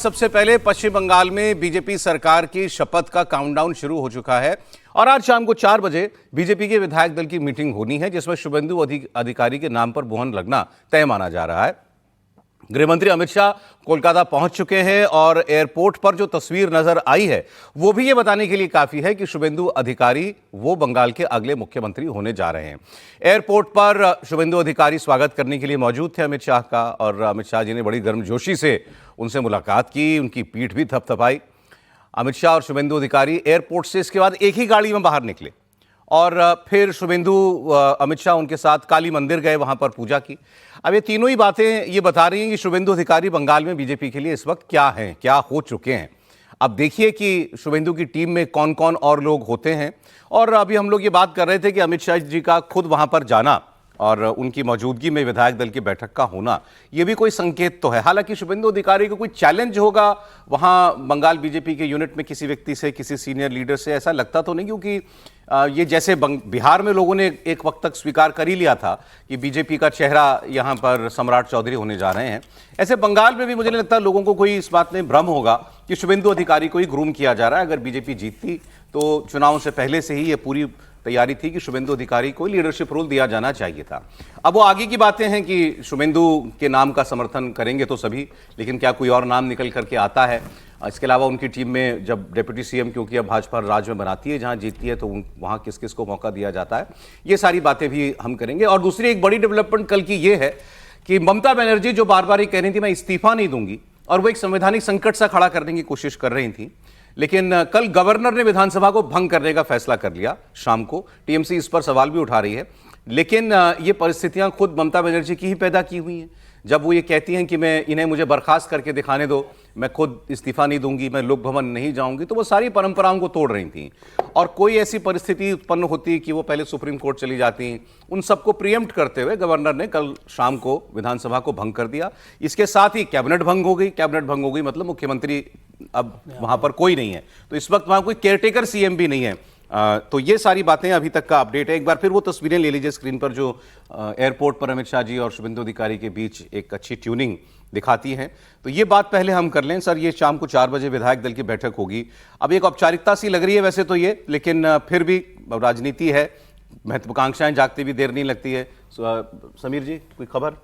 सबसे पहले पश्चिम बंगाल में बीजेपी सरकार की शपथ का काउंटडाउन शुरू हो चुका है और आज शाम को 4 बजे बीजेपी के विधायक दल की मीटिंग होनी है, जिसमें शुभेंदु अधिकारी के नाम पर मुहर लगना तय माना जा रहा है। गृहमंत्री अमित शाह कोलकाता पहुंच चुके हैं और एयरपोर्ट पर जो तस्वीर नजर आई है वो भी ये बताने के लिए काफी है कि शुभेंदु अधिकारी वो बंगाल के अगले मुख्यमंत्री होने जा रहे हैं। एयरपोर्ट पर शुभेंदु अधिकारी स्वागत करने के लिए मौजूद थे अमित शाह का, और अमित शाह जी ने बड़ी गर्मजोशी से उनसे मुलाकात की, उनकी पीठ भी थपथपाई। अमित शाह और शुभेंदु अधिकारी एयरपोर्ट से इसके बाद एक ही गाड़ी में बाहर निकले और फिर शुभेंदु अमित शाह उनके साथ काली मंदिर गए, वहां पर पूजा की। अब ये तीनों ही बातें ये बता रही हैं कि शुभेंदु अधिकारी बंगाल में बीजेपी के लिए इस वक्त क्या हैं, क्या हो चुके हैं। अब देखिए कि शुभेंदु की टीम में कौन कौन और लोग होते हैं। और अभी हम लोग ये बात कर रहे थे कि अमित शाह जी का खुद वहां पर जाना और उनकी मौजूदगी में विधायक दल की बैठक का होना, ये भी कोई संकेत तो है। हालांकि शुभेंदु अधिकारी को कोई चैलेंज होगा वहां बंगाल बीजेपी के यूनिट में किसी व्यक्ति से, किसी सीनियर लीडर से, ऐसा लगता तो नहीं, क्योंकि ये जैसे बिहार में लोगों ने एक वक्त तक स्वीकार कर ही लिया था कि बीजेपी का चेहरा यहां पर सम्राट चौधरी होने जा रहे हैं, ऐसे बंगाल में भी मुझे नहीं लगता लोगों को कोई इस बात में भ्रम होगा कि शुभेंदु अधिकारी को ही ग्रूम किया जा रहा है। अगर बीजेपी जीतती तो चुनाव से पहले से ही ये पूरी तैयारी थी कि शुभेंदु अधिकारी को लीडरशिप रोल दिया जाना चाहिए था। अब वो आगे की बातें हैं कि शुभेंदु के नाम का समर्थन करेंगे तो सभी, लेकिन क्या कोई और नाम निकल करके आता है? इसके अलावा उनकी टीम में जब डिप्टी सीएम, क्योंकि अब भाजपा राज्य में बनाती है, जहां जीतती है तो वहां किस किस को मौका दिया जाता है, ये सारी बातें भी हम करेंगे। और दूसरी एक बड़ी डेवलपमेंट कल की ये है कि ममता बनर्जी जो बार बार ये कह रही थी मैं इस्तीफा नहीं दूंगी, और वो एक संवैधानिक संकट सा खड़ा करने की कोशिश कर रही थी, लेकिन कल गवर्नर ने विधानसभा को भंग करने का फैसला कर लिया शाम को। टीएमसी इस पर सवाल भी उठा रही है, लेकिन ये परिस्थितियां खुद ममता बनर्जी की ही पैदा की हुई हैं। जब वो ये कहती हैं कि इन्हें मुझे बर्खास्त करके दिखाने दो, मैं खुद इस्तीफा नहीं दूंगी, मैं लोक भवन नहीं जाऊंगी, तो वो सारी परंपराओं को तोड़ रही थी। और कोई ऐसी परिस्थिति उत्पन्न होती कि वो पहले सुप्रीम कोर्ट चली जाती, उन सबको प्रीएम्प्ट करते हुए गवर्नर ने कल शाम को विधानसभा को भंग कर दिया। इसके साथ ही कैबिनेट भंग हो गई। कैबिनेट भंग हो गई मतलब मुख्यमंत्री अब वहां पर कोई नहीं है, तो इस वक्त वहां कोई केयरटेकर सीएम भी नहीं है। तो ये सारी बातें अभी तक का अपडेट है। एक बार फिर वो तस्वीरें ले लीजिए स्क्रीन पर, जो एयरपोर्ट पर अमित शाह जी और शुभेंदु अधिकारी के बीच एक अच्छी ट्यूनिंग दिखाती हैं। तो ये बात पहले हम कर लें। सर, ये शाम को 4 बजे विधायक दल की बैठक होगी। अब एक औपचारिकता सी लग रही है वैसे तो ये, लेकिन फिर भी राजनीति है, महत्वाकांक्षाएं जागती भी देर नहीं लगती है। समीर जी, कोई खबर?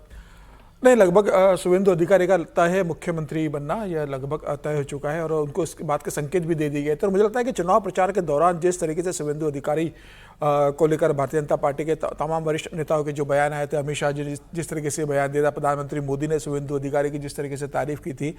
नहीं, लगभग शुभेंदु अधिकारी का लगता है मुख्यमंत्री बनना यह लगभग तय हो चुका है और उनको इस बात के संकेत भी दे दिए गए। तो मुझे लगता है कि चुनाव प्रचार के दौरान जिस तरीके से शुभेंदु अधिकारी को लेकर भारतीय जनता पार्टी के तमाम वरिष्ठ नेताओं के जो बयान आए थे, अमित शाह जी जिस तरीके से बयान दिया था, प्रधानमंत्री मोदी ने शुभेंदु अधिकारी की जिस तरीके से तारीफ की थी,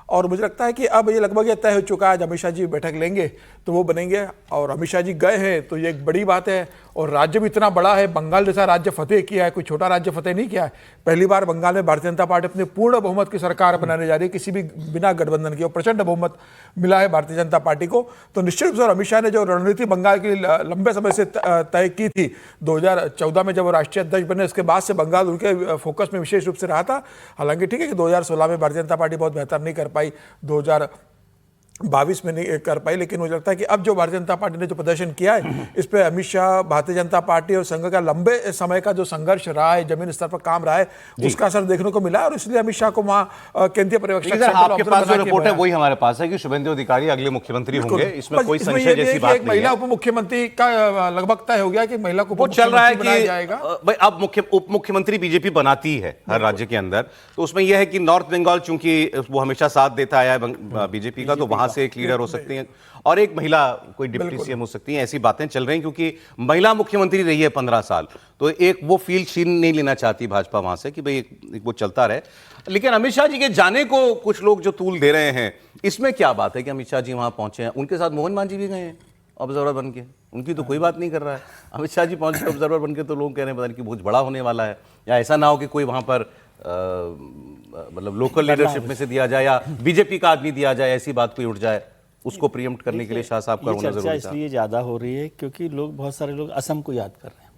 और मुझे लगता है कि अब ये लगभग ये तय हो चुका है। आज अमित शाह जी बैठक लेंगे तो वो बनेंगे, और अमित शाह जी गए हैं तो ये एक बड़ी बात है। और राज्य भी इतना बड़ा है, बंगाल जैसा राज्य फतेह किया है, कोई छोटा राज्य फतेह नहीं किया है। पहली बार बंगाल में भारतीय जनता पार्टी अपने पूर्ण बहुमत की सरकार बनाने जा रही है, किसी भी बिना गठबंधन के, और प्रचंड बहुमत मिला है भारतीय जनता पार्टी को। तो निश्चित रूप से अमित शाह ने जो रणनीति बंगाल की लंबे समय से तय की थी, 2014 में जब वो राष्ट्रीय अध्यक्ष बने, उसके बाद से बंगाल उनके फोकस में विशेष रूप से रहा था। हालांकि ठीक है कि 2016 में भारतीय जनता पार्टी बहुत बेहतर नहीं कर पाई, 2022 में नहीं कर पाई, लेकिन मुझे लगता है कि अब जो भारतीय जनता पार्टी ने जो प्रदर्शन किया है, इस पे अमित शाह, भारतीय जनता पार्टी और संघ का लंबे समय का जो संघर्ष रहा है, जमीन स्तर पर काम रहा है, उसका असर देखने को मिला। और इसलिए अमित शाह को वहां केंद्रीय पर्यवेक्षक, आपके पास जो रिपोर्ट है वही हमारे पास है कि शुभेंदु अधिकारी अगले मुख्यमंत्री होंगे, इसमें कोई संशय जैसी बात नहीं है। महिला उप मुख्यमंत्री का लगभग तय हो गया कि महिला को चल रहा है कि अब उप मुख्यमंत्री बीजेपी बनाती है हर राज्य के अंदर, तो उसमें यह है कि नॉर्थ बंगाल चूंकि वो हमेशा साथ देता आया है बीजेपी का, तो वहां से एक लीडर हो सकती हैं और एक महिला कोई डिप्टी सीएम हो सकती हैं। ऐसी बातें चल रही हैं क्योंकि महिला मुख्यमंत्री रही है 15 साल, तो एक वो फील छीन नहीं लेना चाहती भाजपा वहां से कि भाई एक वो चलता रहे। लेकिन अमित शाह जी के जाने को कुछ लोग जो तूल दे रहे हैं, इसमें क्या बात है कि अमित शाह जी वहां पहुंचे हैं? उनके साथ मोहन मांझी भी गए हैं ऑब्जर्वर बन के, उनकी तो कोई बात नहीं कर रहा है। अमित शाह जी पहुंचे ऑब्जर्वर बन के, तो लोग कह रहे हैं पता नहीं कि बहुत बड़ा होने वाला है, या ऐसा ना हो कि कोई वहां पर मतलब लोकल लीडरशिप में से दिया जाए या बीजेपी का आदमी दिया जाए, ऐसी बात कोई उठ जाए, उसको प्रीएम्प्ट करने के लिए शाह साहब का होना जरूरी था। इसलिए ज़्यादा हो रही है क्योंकि बहुत सारे लोग असम को याद कर रहे हैं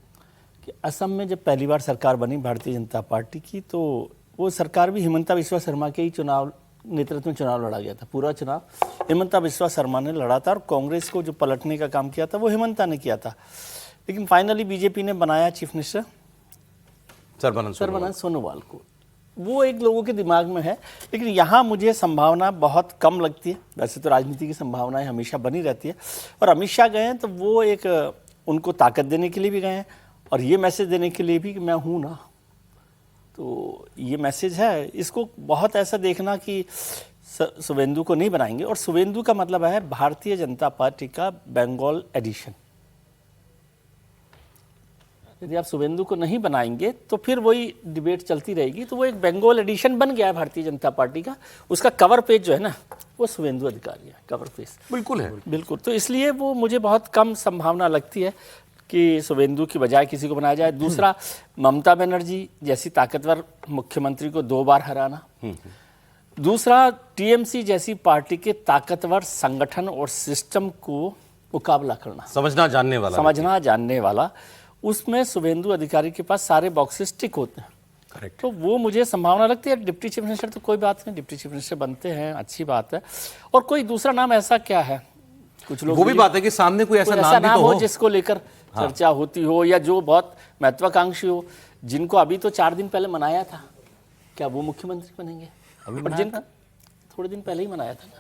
कि असम में जब पहली बार सरकार बनी भारतीय जनता पार्टी की, तो वो सरकार भी हिमंता बिस्वा शर्मा के ही नेतृत्व में चुनाव लड़ा गया था। पूरा चुनाव हिमंता बिस्वा शर्मा ने लड़ा था, और कांग्रेस को जो पलटने का काम किया था वो हिमंता ने किया था। लेकिन फाइनली बीजेपी ने बनाया चीफ मिनिस्टर सर्बानंद सोनोवाल को, वो एक लोगों के दिमाग में है, लेकिन यहाँ मुझे संभावना बहुत कम लगती है। वैसे तो राजनीति की संभावनाएं हमेशा बनी रहती है, और अमित शाह गए हैं तो वो एक उनको ताकत देने के लिए भी गए हैं और ये मैसेज देने के लिए भी कि मैं हूँ ना। तो ये मैसेज है, इसको बहुत ऐसा देखना कि शुभेंदु को नहीं बनाएंगे, और शुभेंदु का मतलब है भारतीय जनता पार्टी का बंगाल एडिशन। यदि आप शुभेंदु को नहीं बनाएंगे तो फिर वही डिबेट चलती रहेगी। तो वो एक बंगाल एडिशन बन गया है भारतीय जनता पार्टी का। उसका कवर पेज जो है ना, वो शुभेंदु अधिकारी है, कवर पेज बिल्कुल है, बिल्कुल। तो इसलिए वो मुझे बहुत कम संभावना लगती है कि शुभेंदु की बजाय किसी को बनाया जाए। दूसरा, ममता बनर्जी जैसी ताकतवर मुख्यमंत्री को 2 बार हराना। दूसरा, टीएमसी जैसी पार्टी के ताकतवर संगठन और सिस्टम को मुकाबला करना, समझना जानने वाला, उसमें शुभेंदु अधिकारी के पास सारे बॉक्सेस टिक होते हैं। करेक्ट। तो वो मुझे संभावना लगती है। डिप्टी चीफ मिनिस्टर तो कोई बात नहीं, डिप्टी चीफ मिनिस्टर बनते हैं, अच्छी बात है। और कोई दूसरा नाम ऐसा क्या है, कुछ लोग वो भी बात है कि सामने कोई ऐसा नाम भी तो हो जिसको लेकर चर्चा होती हो, या जो बहुत महत्वाकांक्षी हो, जिनको अभी तो 4 दिन पहले मनाया था, क्या वो मुख्यमंत्री बनेंगे? और जिनका थोड़े दिन पहले ही मनाया था,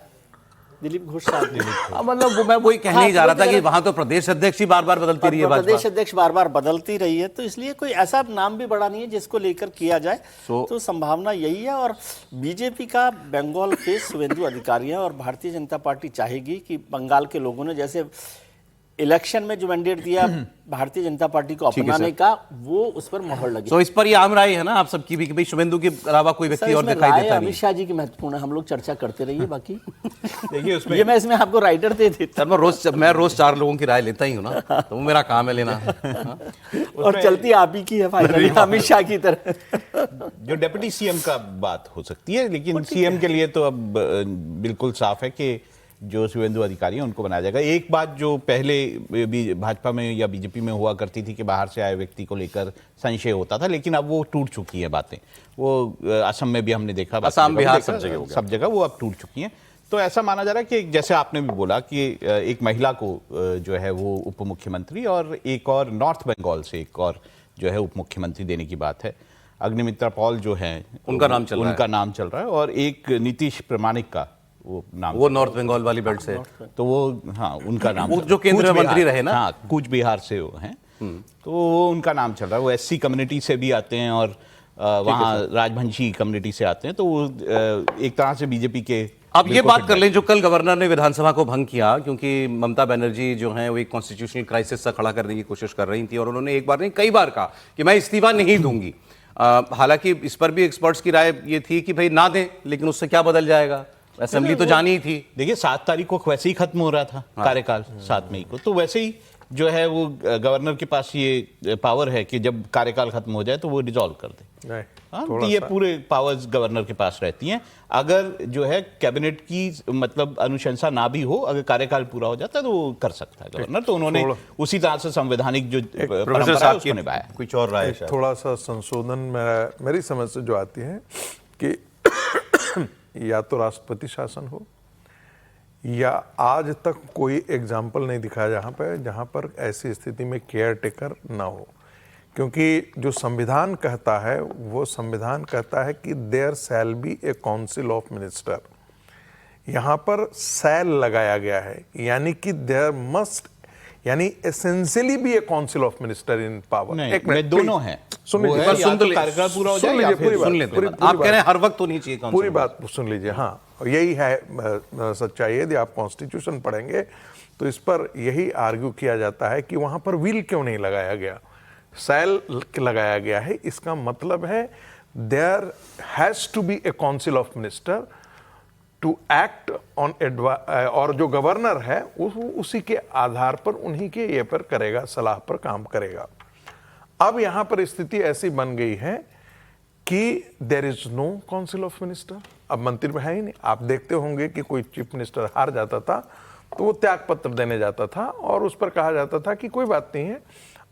दिलीप घोष साहब। मतलब मैं वही कहने ही जा रहा था कि वहां तो प्रदेश अध्यक्ष ही बार बार बदलती रही है, प्रदेश अध्यक्ष बार बार बदलती रही है, तो इसलिए कोई ऐसा नाम भी बड़ा नहीं है जिसको लेकर किया जाए। तो संभावना यही है। और बीजेपी का बंगाल फेस शुभेंदु अधिकारी है, और भारतीय जनता पार्टी चाहेगी कि बंगाल के लोगों ने जैसे इलेक्शन में जो मैंडेट दिया भारतीय जनता पार्टी को अपनाने का, वो उस पर मोहर लगे। तो इस पर ये आम राय है ना आप सबकी भी कि भाई शुभेंदु के अलावा कोई व्यक्ति और दिखाई देता नहीं। अमित शाह जी की महत्वपूर्ण है, हम लोग चर्चा करते रहिए। बाकी देखिए उसमें ये मैं इसमें आपको राइटर दे देता हूं। मैं रोज 4 लोगों की राय लेता ही हूँ ना, तो वो मेरा काम है लेना। और चलती आप ही की है फाइनली, अमित शाह की तरह। जो डिप्टी सीएम का बात हो सकती है, लेकिन सीएम के लिए तो अब बिल्कुल साफ है कि जो शुभेंदु अधिकारी हैं उनको बनाया जाएगा। एक बात जो पहले भी भाजपा में या बीजेपी में हुआ करती थी कि बाहर से आए व्यक्ति को लेकर संशय होता था, लेकिन अब वो टूट चुकी है बातें। वो असम में भी हमने देखा, असम बिहार सब जगह वो अब टूट चुकी हैं। तो ऐसा माना जा रहा है कि जैसे आपने भी बोला कि एक महिला को जो है वो उप मुख्यमंत्री, और एक और नॉर्थ बंगाल से एक और जो है उप मुख्यमंत्री देने की बात है। अग्निमित्रा पॉल जो है उनका नाम चल रहा है, और एक नीतीश प्रमाणिक का वो नाम, वो नॉर्थ बंगाल वाली बेल्ट से, तो वो हाँ उनका नाम, वो जो केंद्रीय मंत्री रहे ना, हाँ कूच बिहार से वो हैं, तो वो उनका नाम चल रहा है। वो एससी कम्युनिटी से भी आते हैं और वहाँ राजवंशी कम्युनिटी से आते हैं, तो वो एक तरह से बीजेपी के। अब ये बात कर लें जो कल गवर्नर ने विधानसभा को भंग किया, क्योंकि ममता बनर्जी जो है वो एक कॉन्स्टिट्यूशनल क्राइसिस सा खड़ा करने की कोशिश कर रही थी, और उन्होंने एक बार नहीं कई बार कहा कि मैं इस्तीफा नहीं दूंगी। हालांकि इस पर भी एक्सपर्ट्स की राय ये थी कि भाई ना दें, लेकिन उससे क्या बदल जाएगा, असेंबली तो जानी ही थी। देखिए 7 तारीख को वैसे ही खत्म हो रहा था कार्यकाल, 7 मई को, तो वैसे ही जो है वो गवर्नर के पास ये पावर है कि जब कार्यकाल खत्म हो जाए तो वो डिसॉल्व कर दे। हाँ, तो ये पूरे पावर्स गवर्नर के पास रहती हैं। अगर जो है कैबिनेट की मतलब अनुशंसा ना भी हो, अगर कार्यकाल पूरा हो जाता है तो वो कर सकता है गवर्नर। तो उन्होंने उसी तरह से संवैधानिक जो परंपरा है उसको निभाया। कुछ और राय, थोड़ा सा संशोधन मेरी समझ से जो आती है कि या तो राष्ट्रपति शासन हो, या आज तक कोई एग्जाम्पल नहीं दिखा जहां पर ऐसी स्थिति में केयर टेकर ना हो। क्योंकि जो संविधान कहता है वो संविधान कहता है कि there shall be a council of minister. यहाँ पर शैल लगाया गया है, यानी कि देयर मस्ट, यानी एसेंशियली भी ए council of minister in power. एक मिनट, दोनों हैं। सुन लीजिए, कार्यकाल पूरा हो जाए, आप कह रहे हैं हर वक्त तो नहीं चाहिए, पूरी बात सुन लीजिए। हाँ, यही है सच्चाई। यदि आप कॉन्स्टिट्यूशन पढ़ेंगे तो इस पर यही आर्ग्यू किया जाता है कि वहां पर विल क्यों नहीं लगाया गया, शैल लगाया गया है। इसका मतलब है there has to be a council of minister to act on और जो गवर्नर है उसी के आधार पर उन्हीं के ये पर करेगा, सलाह पर काम करेगा। अब यहां पर स्थिति ऐसी बन गई है कि there is no council of minister. अब मंत्री है ही नहीं। आप देखते होंगे कि कोई चीफ मिनिस्टर हार जाता था तो वो त्याग पत्र देने जाता था, और उस पर कहा जाता था कि कोई बात नहीं है,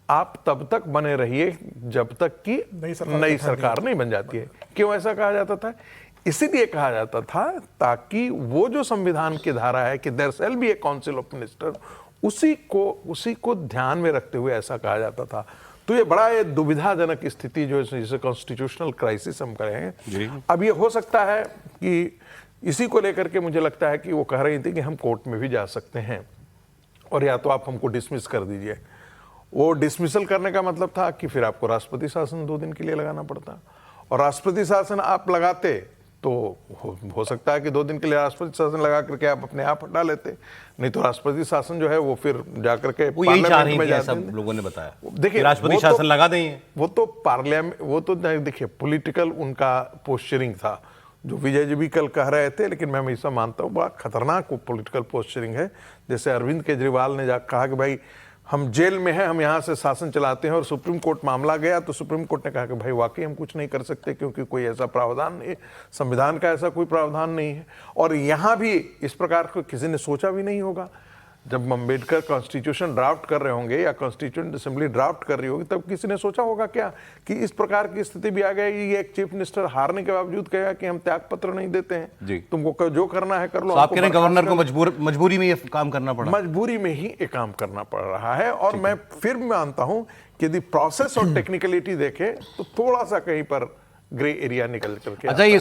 आप तब तक बने रहिए जब तक कि नई सरकार नहीं बन जाती है। क्यों ऐसा कहा जाता था? इसीलिए कहा जाता था ताकि वो जो संविधान की धारा है कि there shall be a council of minister, उसी को ध्यान में रखते हुए ऐसा कहा जाता था। तो तो ये बड़ा ये दुविधाजनक स्थिति जो जिसे कॉन्स्टिट्यूशनल क्राइसिस हम कहे हैं। अब ये हो सकता है कि इसी को लेकर के मुझे लगता है कि वो कह रही थी कि हम कोर्ट में भी जा सकते हैं और या तो आप हमको डिसमिस कर दीजिए। वो डिसमिसल करने का मतलब था कि फिर आपको राष्ट्रपति शासन 2 दिन के लिए लगाना पड़ता, और राष्ट्रपति शासन आप लगाते तो हो सकता है कि 2 दिन के लिए राष्ट्रपति शासन लगा करके आप अपने आप हटा लेते, नहीं तो राष्ट्रपति शासन जो है वो फिर जाकर के वो यही चाह रही में थी, जाते सब लोगों ने बताया। देखिए राष्ट्रपति वो शासन लगा देंगे, वो तो पार्लियामेंट, वो तो देखिए पॉलिटिकल उनका पोस्चरिंग था जो विजय जी भी कल कह रहे थे, लेकिन मैं हमेशा मानता हूँ बड़ा खतरनाक पॉलिटिकल पोस्चरिंग है। जैसे अरविंद केजरीवाल ने कहा कि भाई हम जेल में हैं, हम यहाँ से शासन चलाते हैं, और सुप्रीम कोर्ट मामला गया तो सुप्रीम कोर्ट ने कहा कि भाई वाकई हम कुछ नहीं कर सकते क्योंकि कोई ऐसा प्रावधान नहीं है, संविधान का ऐसा कोई प्रावधान नहीं है। और यहाँ भी इस प्रकार को किसी ने सोचा भी नहीं होगा। जब अम्बेडकर कॉन्स्टिट्यूशन ड्राफ्ट कर रहे होंगे या कॉन्स्टिट्यूएंट असेंबली ड्राफ्ट कर रही होगी, तब किसी ने सोचा होगा क्या कि इस प्रकार की स्थिति भी आ गई। एक चीफ मिनिस्टर हारने के बावजूद कहेगा कि हम त्याग पत्र नहीं देते हैं, तुमको जो करना है कर लो। आप कह रहे हैं गवर्नर को मजबूरी में ये काम करना पड़ा, मजबूरी में ही ये काम करना पड़ रहा है। और मैं फिर मानता हूं कि यदि प्रोसेस और टेक्निकलिटी देखें तो थोड़ा सा कहीं पर ग्रे एरिया निकल करके अच्छा ये